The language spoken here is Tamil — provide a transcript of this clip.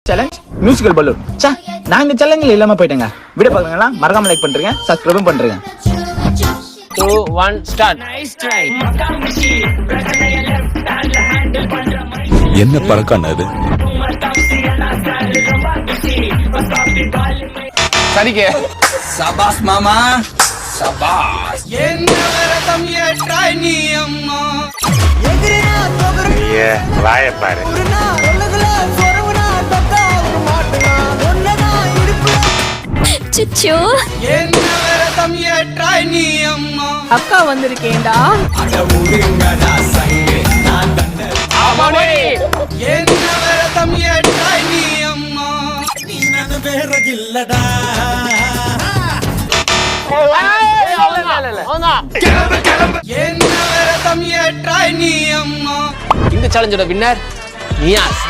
Challenge musical balloon. சா, நான் இந்த சேலஞ்சில் இல்லாம போயிட்டேங்க. வீடியோ பார்க்குறீங்களா? மறக்காம லைக் பண்றீங்க, சப்ஸ்கிரைபும் பண்றீங்க. 2 1 ஸ்டார்ட். என்ன பழக்கம் அது? சரிக்கு சபாஸ் மாமா சபாஸ். என்ன வரதம் ஏற்றாய் நீ அம்மா. வாயப்பாரு. சுச்சு என்ன வரதம் ஏற்றாய் நீ அம்மா. அக்கா வந்திருக்கேன்டா. என்ன வரதம் ஏற்றாய் நீ அம்மா. நீ நன வேறகில்லடா. என்ன வரதம் ஏற்றாய் நீ அம்மா. இந்த சேலஞ்சோட வின்னர் நியாஸ்.